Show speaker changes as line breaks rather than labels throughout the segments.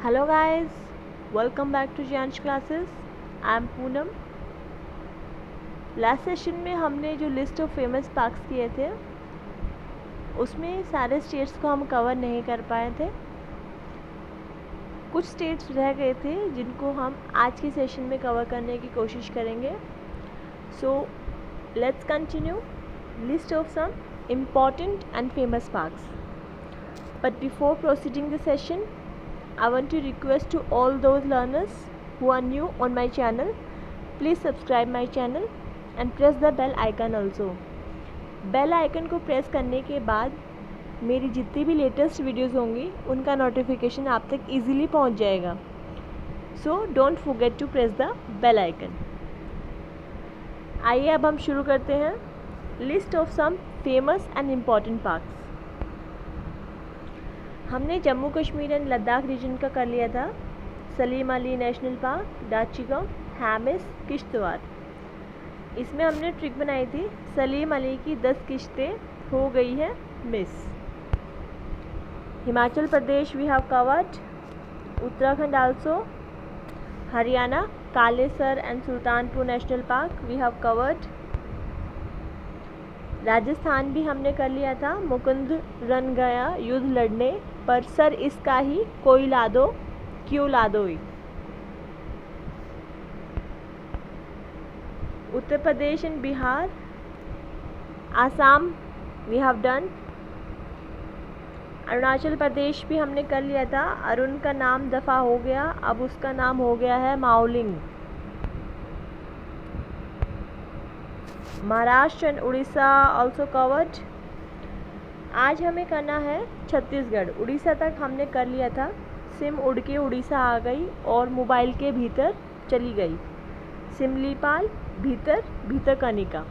Hello guys, welcome back to Jansh classes. I am Poonam. Last session में हमने जो list of famous parks किए थे उसमें सारे स्टेट्स को हम कवर नहीं कर पाए थे। कुछ स्टेट्स रह गए थे जिनको हम आज के सेशन में कवर करने की कोशिश करेंगे। So let's continue list of some important and famous parks. But before proceeding the session, I want to request to all those learners who are new on my channel, please subscribe my channel and press the bell icon also. Bell icon को press करने के बाद मेरी जितनी भी latest videos होंगी उनका notification आप तक इजीली पहुंच जाएगा। So don't forget to press the bell icon. आइए अब हम शुरू करते हैं list of some famous and important parks. हमने जम्मू कश्मीर एंड लद्दाख रीजन का कर लिया था। Salim Ali national park, Dachigam, Hemis, Kishtwar. इसमें हमने ट्रिक बनाई थी, सलीम अली की 10 किश्तें हो गई है miss. Himachal Pradesh we have covered, Uttarakhand also, Haryana Kalesar and Sultanpur national park we have covered. Rajasthan भी हमने कर लिया था, मुकुंद रन गया युद्ध लड़ने पर सर इसका ही कोई ला दो क्यों ला दो। Uttar Pradesh and Bihar, Assam we have done. Arunachal Pradesh भी हमने कर लिया था, अरुण का नाम दफ़ा हो गया, अब उसका नाम हो गया है Mouling. Maharashtra and Orissa also covered. आज हमें करना है छत्तीसगढ़। उड़ीसा तक हमने कर लिया था, सिम उड़ के उड़ीसा आ गई और मोबाइल के भीतर चली गई। सिमलीपाल, भीतर, भीतरकनिका।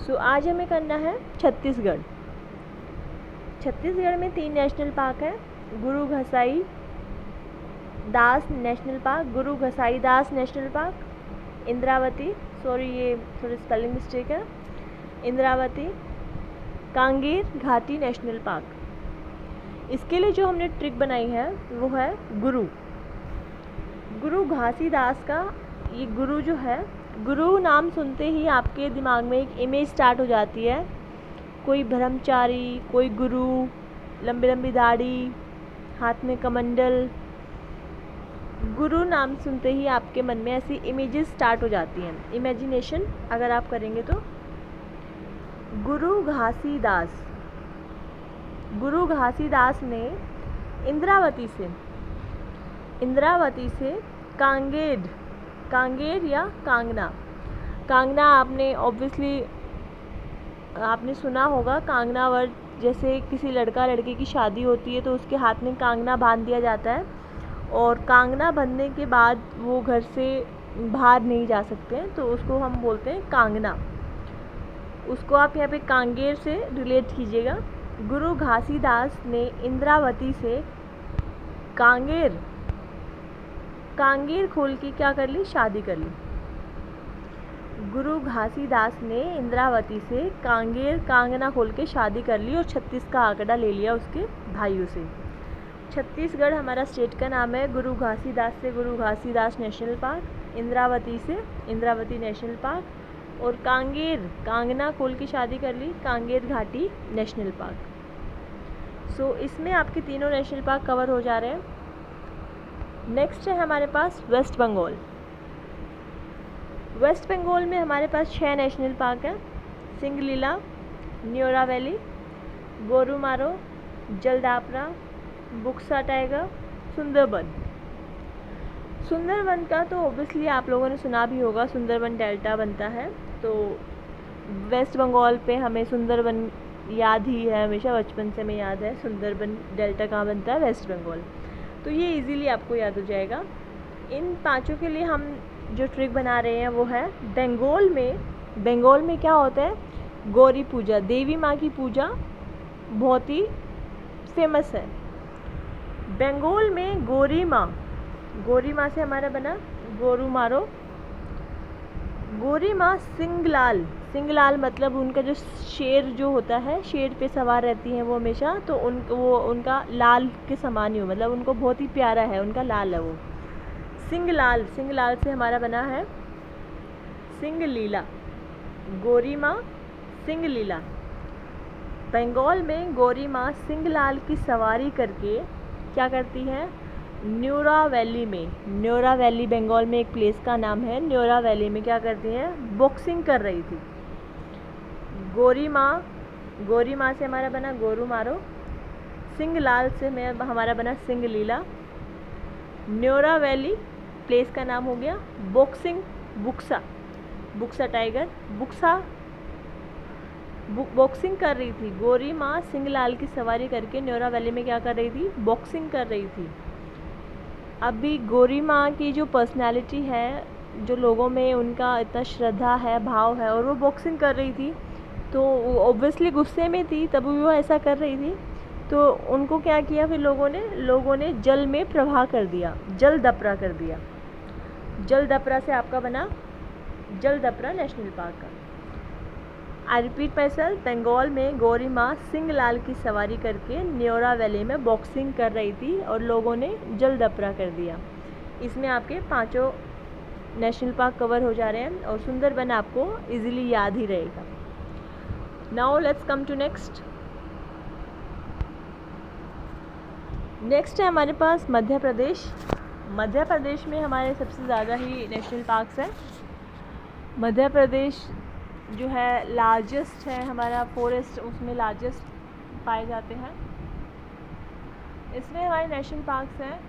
सो आज हमें करना है छत्तीसगढ़। छत्तीसगढ़ में 3 नेशनल पार्क हैं, गुरु घसाई दास नेशनल पार्क, गुरु घसाई दास नेशनल पार्क, इंद्रावती, सॉरी ये थोड़ी स्पेलिंग मिस्टेक है, इंद्रावती, कांगेर घाटी नेशनल पार्क। इसके लिए जो हमने ट्रिक बनाई है वो है गुरु घासीदास का। ये गुरु जो है, गुरु नाम सुनते ही आपके दिमाग में एक इमेज स्टार्ट हो जाती है, कोई ब्रह्मचारी, कोई गुरु, लंबी लंबी दाढ़ी, हाथ में कमंडल। गुरु नाम सुनते ही आपके मन में ऐसी इमेजेस स्टार्ट हो जाती हैं, इमेजिनेशन अगर आप करेंगे तो। गुरु घासीदास, गुरु घासीदास ने इंद्रावती से कांगेर या कांगना आपने ऑब्वियसली आपने सुना होगा। कांगना वर्ड, जैसे किसी लड़का लड़की की शादी होती है तो उसके हाथ में कांगना बांध दिया जाता है और कांगना बंधने के बाद वो घर से बाहर नहीं जा सकते हैं, तो उसको हम बोलते हैं कांगना। उसको आप यहाँ पे कांगेर से रिलेट कीजिएगा। गुरु घासीदास ने इंद्रावती से कांगेर खोल के क्या कर ली, शादी कर ली। गुरु घासीदास ने इंद्रावती से कांगना खोल के शादी कर ली और 36 का आंकड़ा ले लिया उसके भाइयों से। छत्तीसगढ़ हमारा स्टेट का नाम है। गुरु घासीदास से गुरु घासीदास नेशनल पार्क, इंद्रावती से इंद्रावती नेशनल पार्क और कांगना खोल की शादी कर ली, कांगेर घाटी नेशनल पार्क। सो इसमें आपके तीनों नेशनल पार्क कवर हो जा रहे हैं। नेक्स्ट है हमारे पास वेस्ट बंगाल। वेस्ट बंगाल में हमारे पास 6 नेशनल पार्क हैं, सिंगलीला, न्योरा वैली, गोरुमारो, जलदापरा, बुक्सा टाइगर, सुंदरबन का तो ऑब्वियसली आप लोगों ने सुना भी होगा, सुंदरबन डेल्टा बनता है, तो वेस्ट बंगाल पे हमें सुंदरबन याद ही है, हमेशा बचपन से हमें याद है सुंदरबन डेल्टा कहाँ बनता है, वेस्ट बंगाल। तो ये इजीली आपको याद हो जाएगा। इन पांचों के लिए हम जो ट्रिक बना रहे हैं वो है बंगाल में क्या होता है, गौरी पूजा, देवी माँ की पूजा बहुत ही फेमस है। बंगाल में गौरी माँ से हमारा बना गोरुमारो। गौरी माँ सिंगलाल मतलब उनका जो शेर जो होता है, शेर पे सवार रहती हैं वो हमेशा, तो उनका लाल के समान ही हो, मतलब उनको बहुत ही प्यारा है, उनका लाल है वो। सिंगलाल, सिंगलाल से हमारा बना है सिंगलीला, गौरी माँ सिंगलीला। बंगाल में गौरी माँ सिंगलाल की सवारी करके क्या करती हैं, न्योरा वैली में, न्योरा वैली बंगाल में एक प्लेस का नाम है, न्योरा वैली में क्या करती हैं, बॉक्सिंग कर रही थी। गौरी माँ से हमारा बना गोरू मारो, सिंगलाल से हमारा बना सिंगलीला। न्योरा वैली प्लेस का नाम हो गया, boxing Buxa, Buxa tiger, Buxa boxing कर रही थी। गौरी माँ सिंगलाल की सवारी करके न्योरा वैली में क्या कर रही थी, बॉक्सिंग कर रही थी। अभी गौरी माँ की जो पर्सनालिटी है, जो लोगों में उनका इतना श्रद्धा है, भाव है, और वो बॉक्सिंग कर रही थी, तो ऑब्वियसली गुस्से में थी, तब वो ऐसा कर रही थी। तो उनको क्या किया फिर लोगों ने जल में प्रवाह कर दिया, जल दपरा कर दिया। जल दपरा से आपका बना जल दपरा नेशनल पार्क का। I repeat myself, Bengal में गौरी माँ सिंगलाल की सवारी करके न्योरा वैली में बॉक्सिंग कर रही थी और लोगों ने जल दपरा कर दिया। इसमें आपके 5 नेशनल पार्क कवर हो जा रहे हैं और सुंदरबन आपको इजीली याद ही रहेगा। Now let's come to next है हमारे पास मध्य प्रदेश। मध्य प्रदेश में हमारे सबसे ज़्यादा ही नेशनल पार्क्स हैं। मध्य प्रदेश जो है लार्जेस्ट है हमारा, फॉरेस्ट उसमें लार्जेस्ट पाए जाते हैं। इसमें हमारे नेशनल पार्क्स हैं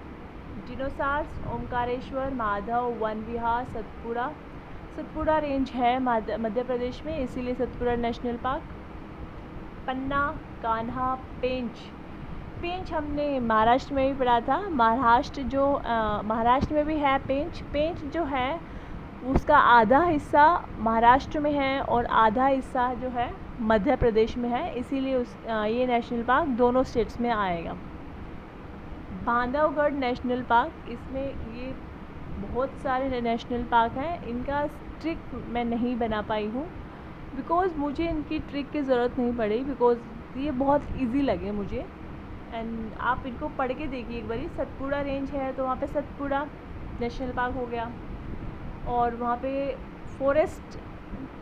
डिनोसार्स, ओमकारेश्वर, माधव, वन विहार, सतपुड़ा रेंज है मध्य प्रदेश में, इसीलिए सतपुड़ा नेशनल पार्क। पन्ना, कान्हा, पेंच हमने महाराष्ट्र में भी पढ़ा था। महाराष्ट्र में भी है पेंच जो है उसका आधा हिस्सा महाराष्ट्र में है और आधा हिस्सा जो है मध्य प्रदेश में है, इसीलिए ये नेशनल पार्क दोनों स्टेट्स में आएगा। बांधवगढ़ नेशनल पार्क, इसमें ये बहुत सारे नेशनल पार्क हैं, इनका ट्रिक मैं नहीं बना पाई हूँ बिकॉज़ मुझे इनकी ट्रिक की ज़रूरत नहीं पड़ी, बिकॉज़ ये बहुत इजी लगे मुझे। एंड आप इनको पढ़ के देखिए एक बारी। सतपुड़ा रेंज है तो वहाँ पे सतपुड़ा नेशनल पार्क हो गया, और वहाँ पे फॉरेस्ट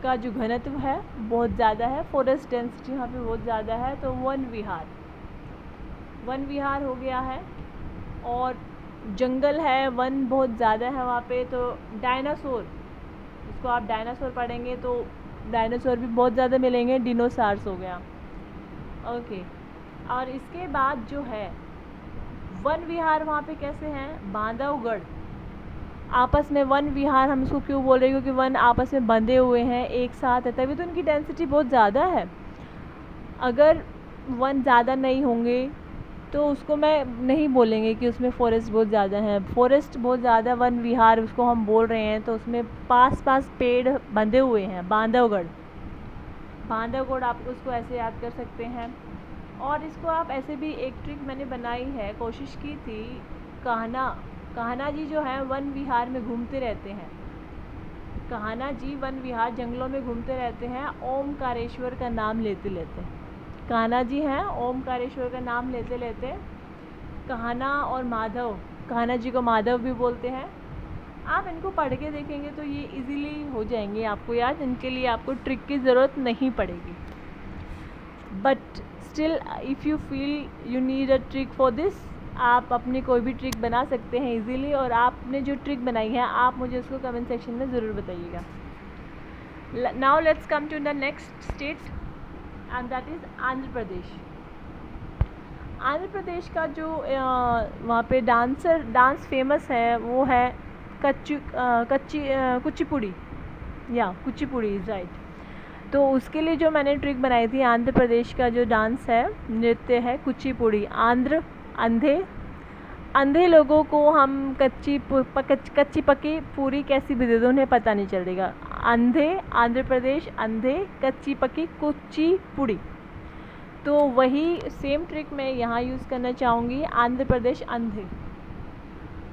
का जो घनत्व है बहुत ज़्यादा है, फॉरेस्ट डेंसिटी वहाँ पे बहुत ज़्यादा है, तो वन विहार हो गया है। और जंगल है, वन बहुत ज़्यादा है वहाँ पे, तो डायनासोर, इसको आप डायनासोर पढ़ेंगे तो डायनासोर भी बहुत ज़्यादा मिलेंगे, डिनोसार्स हो गया। ओके, और इसके बाद जो है वन विहार वहाँ पे कैसे हैं, बांधवगढ़ आपस में वन विहार, हम इसको क्यों बोल रहे हैं, क्योंकि वन आपस में बंधे हुए हैं, एक साथ है, तभी तो उनकी डेंसिटी बहुत ज़्यादा है। अगर वन ज़्यादा नहीं होंगे तो उसको मैं नहीं बोलेंगे कि उसमें फॉरेस्ट बहुत ज़्यादा है। फॉरेस्ट बहुत ज़्यादा, वन विहार उसको हम बोल रहे हैं, तो उसमें पास पेड़ बंधे हुए हैं। बांधवगढ़ आप उसको ऐसे याद कर सकते हैं। और इसको आप ऐसे भी, एक ट्रिक मैंने बनाई है, कोशिश की थी, कान्हा जी जो है वन विहार में घूमते रहते हैं, कान्हा जी वन विहार जंगलों में घूमते रहते हैं, ओमकारेश्वर का नाम लेते कान्हा जी हैं ओमकारेश्वर का नाम लेते कान्हा और माधव, कान्हा जी को माधव भी बोलते हैं। आप इनको पढ़ के देखेंगे तो ये इजीली हो जाएंगे आपको याद, इनके लिए आपको ट्रिक की ज़रूरत नहीं पड़ेगी। But still if you feel you need a trick for this, आप अपनी कोई भी ट्रिक बना सकते हैं इजीली, और आपने जो ट्रिक बनाई है आप मुझे उसको कमेंट सेक्शन में ज़रूर बताइएगा। Now let's come to the next state and that is Andhra Pradesh. Andhra Pradesh का जो वहाँ पे डांस फेमस है वो है कुचिपुड़ी, या कुचिपुड़ी इज़ राइट। तो उसके लिए जो मैंने ट्रिक बनाई थी, आंध्र प्रदेश का जो डांस है, नृत्य है कुचिपुड़ी। अंधे लोगों को हम कच्ची पक्की पूरी कैसी भी दे दो, उन्हें पता नहीं चलेगा। आंध्र प्रदेश अंधे, कच्ची पक्की कुचिपुड़ी। तो वही सेम ट्रिक मैं यहाँ यूज़ करना चाहूँगी। आंध्र प्रदेश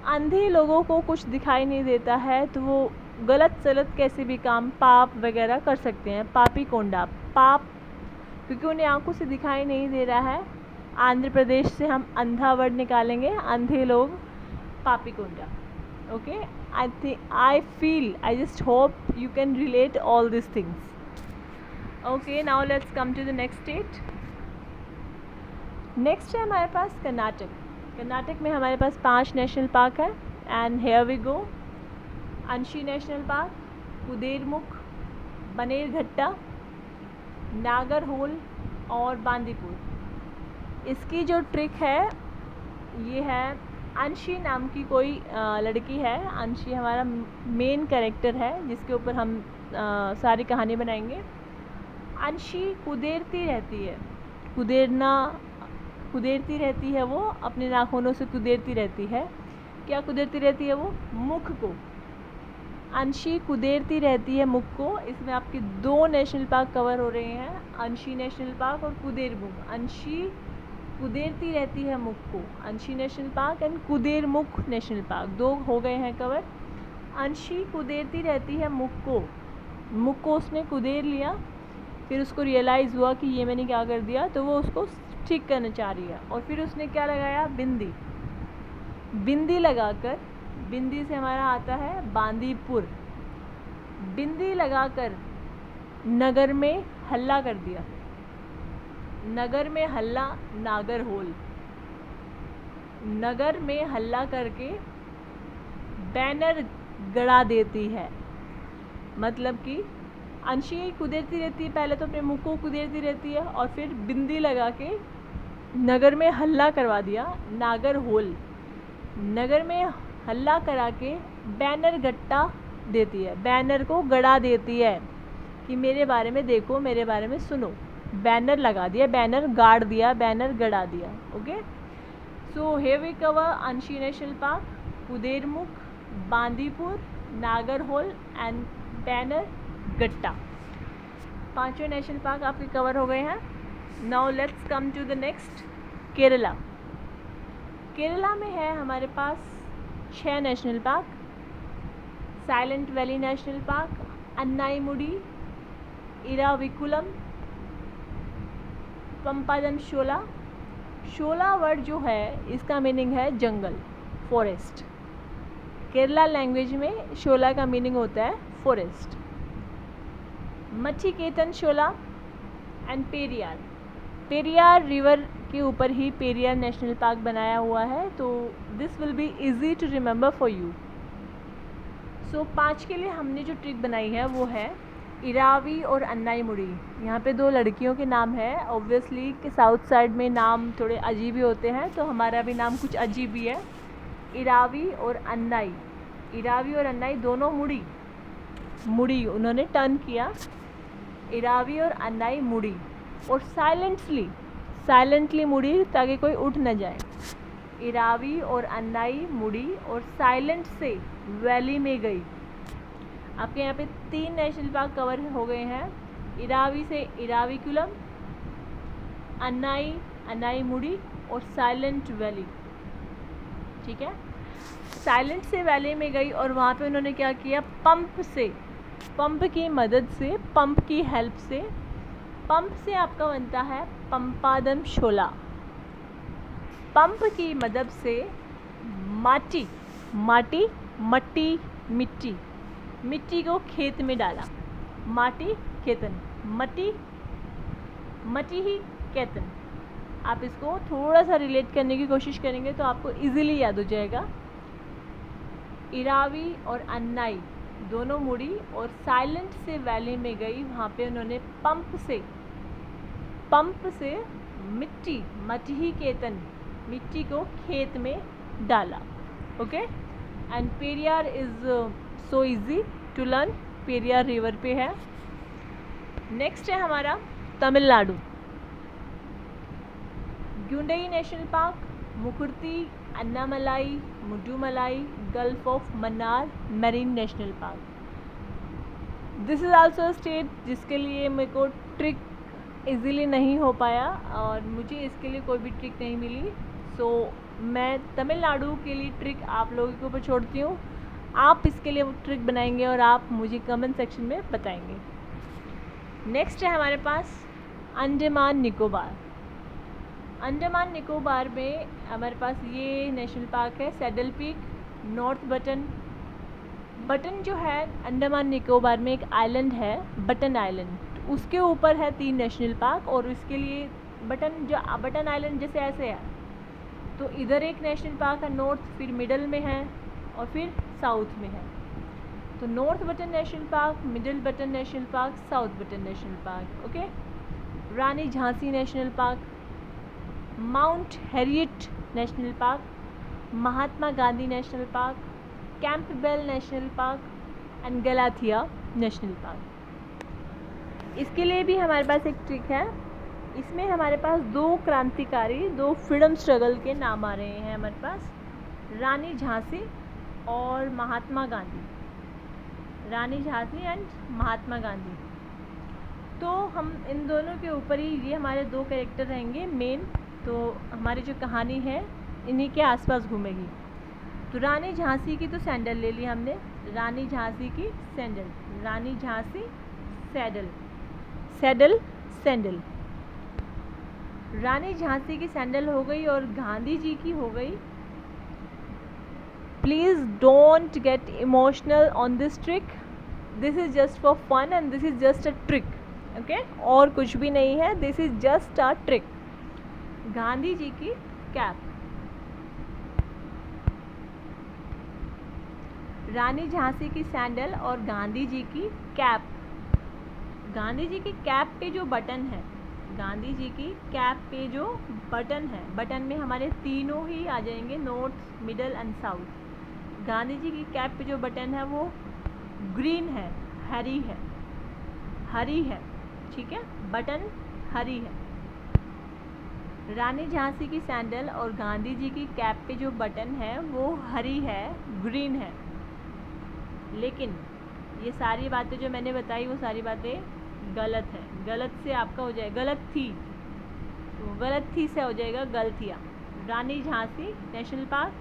अंधे लोगों को कुछ दिखाई नहीं देता है, तो वो गलत सलत कैसे भी काम, पाप वगैरह कर सकते हैं। पापी कोंडा, पाप क्योंकि उन्हें आंखों से दिखाई नहीं दे रहा है। आंध्र प्रदेश से हम अंधा वर्ड निकालेंगे, अंधे लोग, Papikonda. Okay, I feel, I just hope you can relate all these things. Okay, now let's come to the next state. Next है हमारे पास कर्नाटक। कर्नाटक में हमारे पास 5 नेशनल पार्क है एंड हेयर वी गो। अंशी नेशनल पार्क, कुदेरमुख, बनेरघट्टा, नागरहोल और बांदीपुर। इसकी जो ट्रिक है ये है, अंशी नाम की कोई लड़की है। अंशी हमारा मेन कैरेक्टर है जिसके ऊपर हम सारी कहानी बनाएंगे। अंशी कुदेरती रहती है, कुदेरती रहती है, वो अपने नाखूनों से कुदेरती रहती है। क्या कुदेरती रहती है वो? मुख को। अंशी कुदेरती रहती है मुख को। इसमें आपके 2 नेशनल पार्क कवर हो रहे हैं, अंशी नेशनल पार्क और कुदेरमुख। अंशी कुदेरती रहती है मुख को, अंशी national park and Kudremukh national park, 2 हो गए हैं कवर। अंशी कुदेरती रहती है मुख को उसने कुदेर लिया, फिर उसको रियलाइज़ हुआ कि ये मैंने क्या कर दिया, तो वो उसको ठीक करना चाह रही है। और फिर उसने क्या लगाया? बिंदी लगाकर, बिंदी से हमारा आता है बांदीपुर। बिंदी लगाकर नगर में हल्ला कर दिया, नगर में हल्ला, नागरहोल। नगर में हल्ला करके बैनर गड़ा देती है। मतलब कि अंशी कुदेरती रहती है, पहले तो अपने मुंह को कुदेरती रहती है और फिर बिंदी लगा के नगर में हल्ला करवा दिया, नागरहोल। नगर में हल्ला करा के बैनर गट्टा देती है, बैनर को गड़ा देती है कि मेरे बारे में देखो, मेरे बारे में सुनो। बैनर लगा दिया, बैनर गाड़ दिया, बैनर गड़ा दिया। Okay, so here we cover Anshi national park, Kudremukh, Bandipur, Nagarhole and Bannerghatta. 5 national park आपके कवर हो गए हैं। Now let's come to the next, Kerala. Kerala में है हमारे पास 6 national park. Silent valley national park, Anamudi, Eravikulam, Pampadum Shola. Shola वर्ड जो है इसका मीनिंग है जंगल, फॉरेस्ट। केरला लैंग्वेज में शोला का मीनिंग होता है forest. Mathikettan Shola and Periyar. Periyar river के ऊपर ही पेरियार नेशनल पार्क बनाया हुआ है, तो this will be easy to remember for you. So 5 के लिए हमने जो ट्रिक बनाई है वो है इरावी और अन्नाईमुडी। यहाँ पे 2 लड़कियों के नाम है। ऑब्वियसली कि साउथ साइड में नाम थोड़े अजीब ही होते हैं, तो हमारा भी नाम कुछ अजीब ही है। इरावी और अन्नाई, इरावी और अन्नाई दोनों मुड़ी उन्होंने टर्न किया, इरावी और अन्नाई मुड़ी, और साइलेंटली मुड़ी ताकि कोई उठ न जाए। इरावी और अन्नाई मुड़ी और साइलेंट से वैली में गई। आपके यहाँ पे 3 नेशनल पार्क कवर हो गए हैं। इरावी से इराविकुलम, अन्नाई मुड़ी और साइलेंट वैली। ठीक है, साइलेंट से वैली में गई और वहाँ पे उन्होंने क्या किया? पंप की मदद से, पंप की हेल्प से, पंप से आपका बनता है पंपादम शोला। पंप की मदद से मिट्टी को खेत में डाला। माटी केतन, मटी ही केतन। आप इसको थोड़ा सा रिलेट करने की कोशिश करेंगे तो आपको इजीली याद हो जाएगा। इरावी और अन्नाई दोनों मुड़ी और साइलेंट से वैली में गई। वहाँ पे उन्होंने पंप से मटी केतन, मिट्टी को खेत में डाला। Okay, and Periyar is so easy to learn, Periyar river पे है। नेक्स्ट है हमारा Tamil Nadu. Guindy national park, Mukurthi, Anamalai, Mudumalai, gulf of Mannar marine national park. This is also state जिसके लिए मेरे को ट्रिक इजीली नहीं हो पाया और मुझे इसके लिए कोई भी ट्रिक नहीं मिली। सो मैं तमिलनाडु के लिए ट्रिक आप लोगों के ऊपर छोड़ती हूँ। आप इसके लिए ट्रिक बनाएंगे और आप मुझे कमेंट सेक्शन में बताएंगे। नेक्स्ट है हमारे पास अंडमान निकोबार। अंडमान निकोबार में हमारे पास ये नेशनल पार्क है saddle peak, north button. Button जो है अंडमान निकोबार में एक आइलैंड है बटन आइलैंड, उसके ऊपर है 3 नेशनल पार्क। और उसके लिए बटन आइलैंड जैसे ऐसे है, तो इधर एक नेशनल पार्क है नॉर्थ, फिर मिडल में है और फिर साउथ में है। तो north button national park, middle button national park, south Button national park. Okay. Rani Jhansi national park, mount Harriet national park, Mahatma Gandhi national park, Campbell national park and Galathea national park. इसके लिए भी हमारे पास एक ट्रिक है। इसमें हमारे पास 2 क्रांतिकारी, 2 फ्रीडम स्ट्रगल के नाम आ रहे हैं हमारे पास, रानी झांसी और महात्मा गांधी। रानी झांसी एंड महात्मा गांधी। तो हम इन दोनों के ऊपर ही, ये हमारे 2 कैरेक्टर रहेंगे मेन। तो हमारी जो कहानी है इन्हीं के आसपास घूमेगी। तो रानी झांसी की तो सैंडल ले ली हमने, रानी झांसी की सैंडल, रानी झांसी सैडल, सैडल सैंडल। रानी झांसी की सैंडल हो गई और गांधी जी की हो गई। Please don't get emotional on this trick, this is just for fun and this is just a trick. Okay, और कुछ भी नहीं है, this is just a trick. Gandhi ji की कैप, रानी झांसी की सैंडल और गांधी जी की कैप। गांधी जी की कैप पे जो बटन है, गांधी जी की कैप पे जो बटन है, बटन में हमारे तीनों ही आ जाएंगे, north, middle and south. Gandhi ji की कैप पे जो बटन है वो ग्रीन है, हरी है, हरी है, ठीक है, बटन हरी है। रानी झांसी की सैंडल और गांधी जी की कैप पे जो बटन है वो हरी है, ग्रीन है। लेकिन ये सारी बातें जो मैंने बताई वो सारी बातें गलत है। गलत से आपका हो जाएगा, गलत थी, तो गलत थी से हो जाएगा गलतियाँ। Rani Jhansi national park,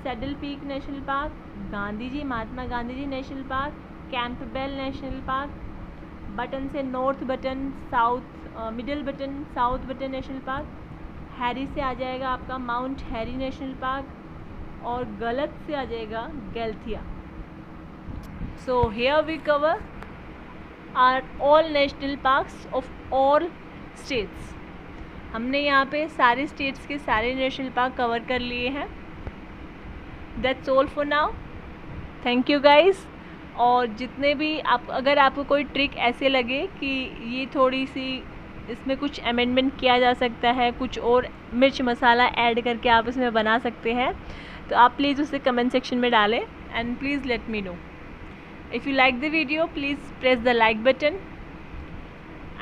saddle peak national park, Gandhi ji, Mahatma Gandhi ji national park, Campbell national park, Button से north Button, south, middle Button, south Button national park. हैरी से आ जाएगा आपका माउंट हैरी नेशनल पार्क और गलत से आ जाएगा गैलथिया। So here we cover are all national parks of all states. हमने यहाँ पे सारे स्टेट्स के सारे नेशनल पार्क कवर कर लिए हैं। That's all for now. Thank you guys. और जितने भी अगर आपको कोई ट्रिक ऐसे लगे कि ये थोड़ी सी इसमें कुछ अमेंडमेंट किया जा सकता है, कुछ और मिर्च मसाला ऐड करके आप इसमें बना सकते हैं, तो आप प्लीज़ उसे कमेंट सेक्शन में डालें and please let me know. If you like the video, please press the like button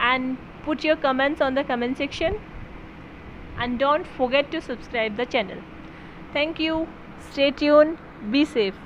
and put your comments on the comment section and don't forget to subscribe the channel. Thank you. Stay tuned. Be safe.